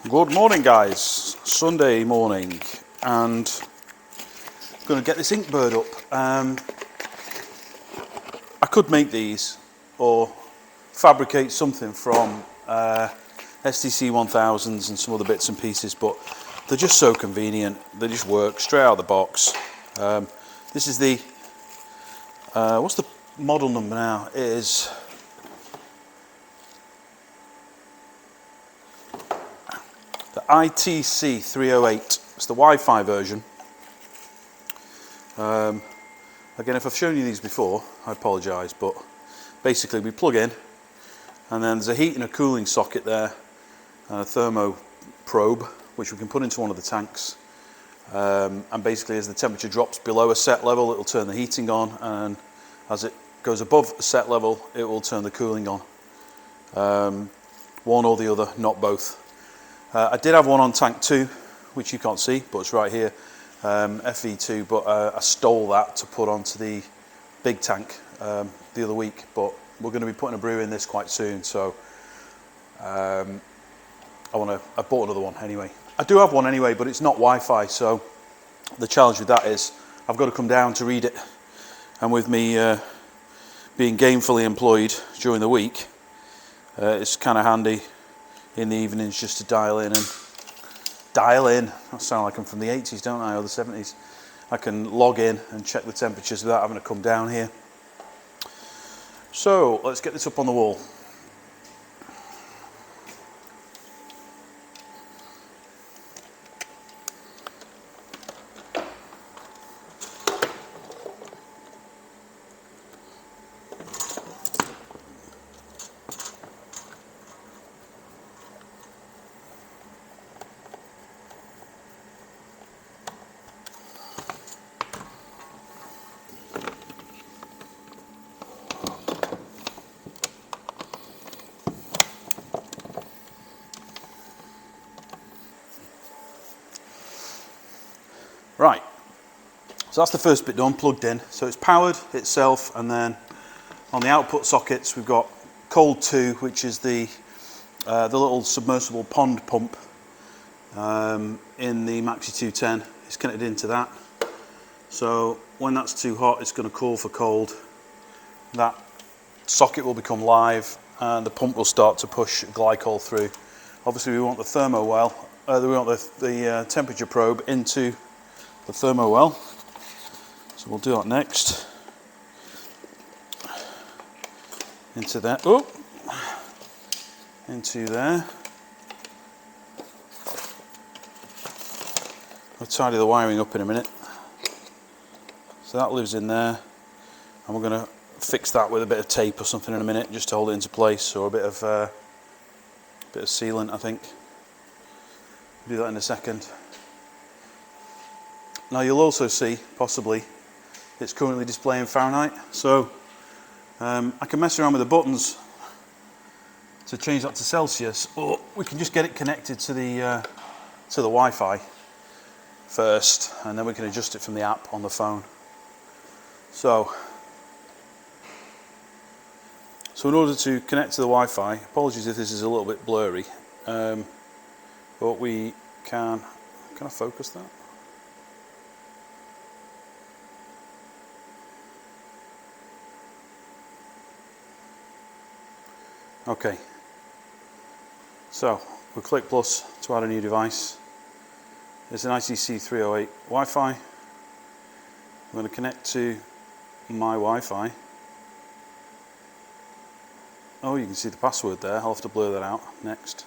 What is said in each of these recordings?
Good morning, guys. Sunday morning, and I'm going to get this Inkbird up. I could make these or fabricate something from STC 1000s and some other bits and pieces, but they're just so convenient. They just work straight out of the box. This is the what's the model number now? It is the ITC 308. It's the Wi-Fi version. Again, if I've shown you these before, I apologise, but basically we plug in, and then there's a heat and a cooling socket there, and a thermo probe which we can put into one of the tanks. And basically, as the temperature drops below a set level, it will turn the heating on, and as it goes above a set level, it will turn the cooling on. One or the other, not both. I did have one on tank 2, which you can't see, but it's right here, FV2, but I stole that to put onto the big tank the other week, but we're going to be putting a brew in this quite soon, so I bought another one anyway. I do have one anyway, but it's not Wi-Fi, so the challenge with that is I've got to come down to read it, and with me being gainfully employed during the week, it's kind of handy in the evenings just to dial in. I sound like I'm from the 80s, don't I, or the 70s. I can log in and check the temperatures without having to come down here. So let's get this up on the wall. Right, so that's the first bit done, plugged in. So it's powered itself, and then on the output sockets we've got cold 2, which is the little submersible pond pump in the Maxi 210. It's connected into that. So when that's too hot, it's going to call for cold. That socket will become live, and the pump will start to push glycol through. Obviously, we want the thermo well. We want the temperature probe into the thermo well, so we'll do that next. Into there, into there. I'll tidy the wiring up in a minute. So that lives in there, and we're going to fix that with a bit of tape or something in a minute, just to hold it into place, or a bit of sealant, I think. We'll do that in a second. Now you'll also see, possibly, it's currently displaying Fahrenheit, so I can mess around with the buttons to change that to Celsius, or we can just get it connected to the Wi-Fi first, and then we can adjust it from the app on the phone. So in order to connect to the Wi-Fi, apologies if this is a little bit blurry, but we can I focus that? Okay, so we'll click plus to add a new device. It's an ITC 308 Wi-Fi. I'm going to connect to my Wi-Fi. Oh, you can see the password there. I'll have to blur that out next.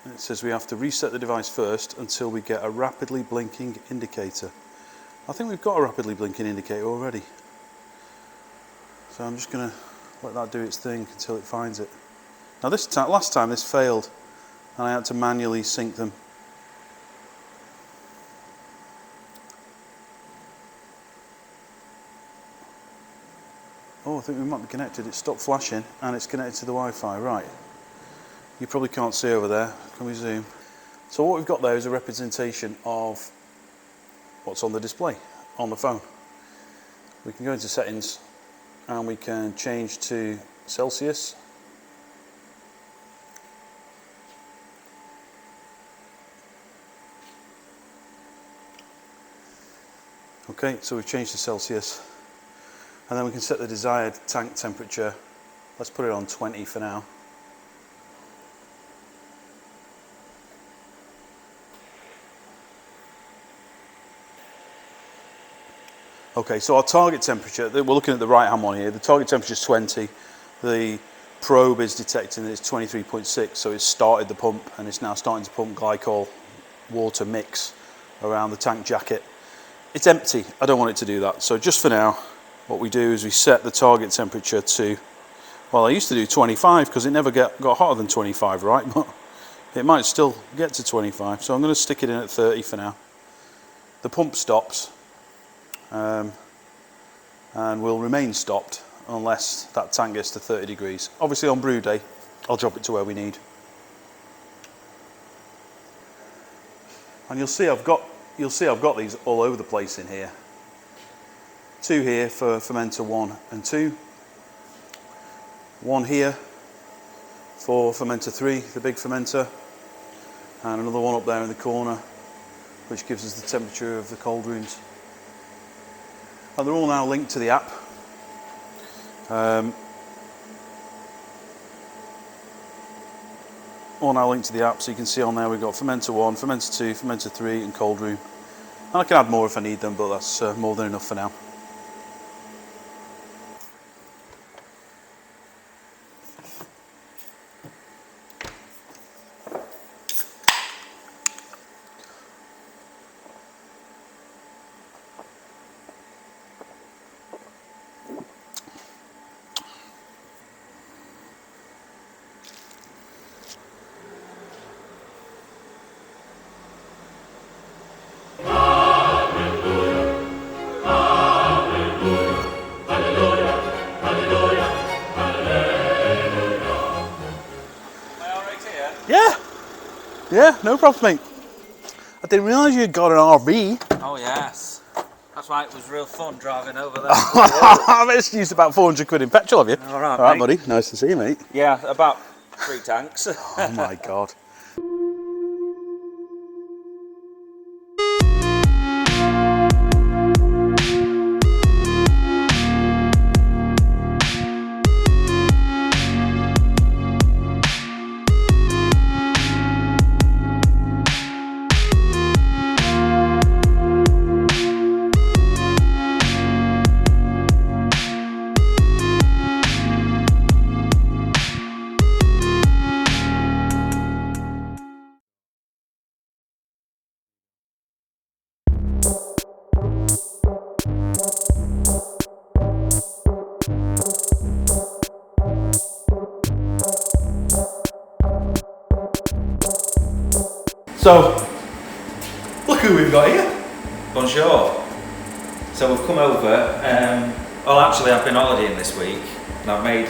It says we have to reset the device first until we get a rapidly blinking indicator. I think we've got a rapidly blinking indicator already. So I'm just going to let that do its thing until it finds it. Now last time this failed, and I had to manually sync them. Oh, I think we might be connected. It stopped flashing, and it's connected to the Wi-Fi. Right. You probably can't see over there. Can we zoom? So what we've got there is a representation of what's on the display on the phone. We can go into settings, and we can change to Celsius. Okay, so we've changed to Celsius, and then we can set the desired tank temperature. Let's put it on 20 for now. Okay, so our target temperature, we're looking at the right hand one here, the target temperature is 20, the probe is detecting that it's 23.6, so it's started the pump and it's now starting to pump glycol water mix around the tank jacket. It's empty, I don't want it to do that, so just for now what we do is we set the target temperature to, well I used to do 25 because it never got hotter than 25, right, but it might still get to 25, so I'm going to stick it in at 30 for now. The pump stops. And will remain stopped unless that tank gets to 30 degrees. Obviously on brew day, I'll drop it to where we need. And you'll see I've got these all over the place in here. 2 here for fermenter 1 and 2. 1 here for fermenter 3, the big fermenter, and another one up there in the corner, which gives us the temperature of the cold rooms. And they're all now linked to the app. All now linked to the app, so you can see on there we've got fermenter 1, fermenter 2, fermenter 3 and cold room. And I can add more if I need them, but that's more than enough for now. Yeah, no problem, mate. I didn't realise you'd got an RV. Oh yes, that's why it was real fun driving over there. I bet it's used about 400 quid in petrol, have you? All right, All right, buddy. Nice to see you, mate. Yeah, about 3 tanks. Oh my God. So, look who we've got here. Bonjour. So we've come over, well actually I've been holidaying this week and I've made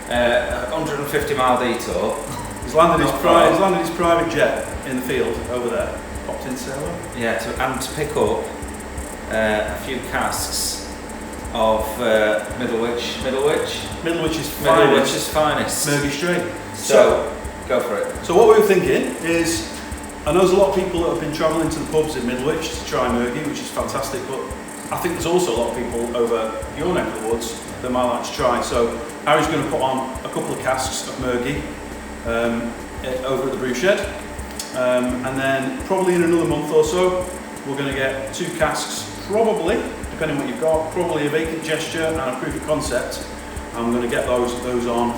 a 150-mile detour. He's landed his private jet in the field over there. Popped in sailor. Yeah, to pick up a few casks of Middlewish's finest. Mergy straight. So, go for it. So what we were thinking is, I know there's a lot of people that have been travelling to the pubs in Middlewich to try Mergy, which is fantastic, but I think there's also a lot of people over your neck of the woods that might like to try. So Harry's going to put on a couple of casks of Mergy over at the brew shed, and then probably in another month or so we're going to get 2 casks, probably, depending on what you've got, probably a vacant gesture and a proof of concept. I'm going to get those on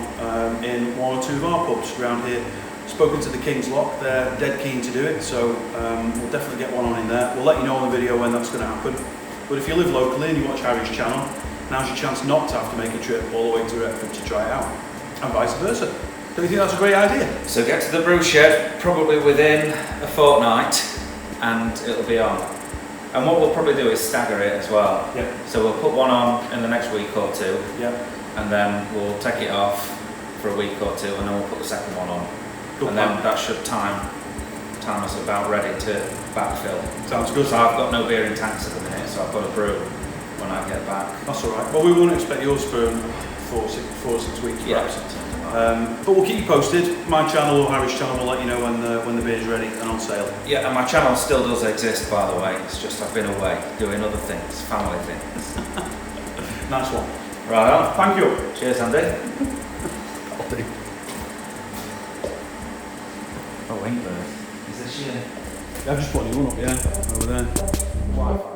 in 1 or 2 of our pubs around here. Spoken to the King's Lock, they're dead keen to do it, so we'll definitely get one on in there. We'll let you know on the video when that's going to happen. But if you live locally and you watch Harry's channel, now's your chance not to have to make a trip all the way to Retford to try it out, and vice versa. Don't you think that's a great idea? So get to the brew shed probably within a fortnight and it'll be on. And what we'll probably do is stagger it as well. Yeah. So we'll put one on in the next week or 2. Yeah. And then we'll take it off for a week or 2 and then we'll put the second one on. Good and plan. then that should time us about ready to backfill. Sounds good. So I've got no beer in tanks at the minute, so I've got to brew when I get back. That's all right. Well, we won't expect yours for 4 or 6 weeks, Yeah, perhaps. something like But we'll keep you posted. My channel or Harry's channel will let you know when the beer's ready and on sale. Yeah, and my channel still does exist, by the way. It's just I've been away doing other things, family things. Nice one. Right on. Thank you. Cheers, Andy. I'll do. Oh, Inkbird. Is this you? I've just put a new one up, yeah, over there. Wi-Fi.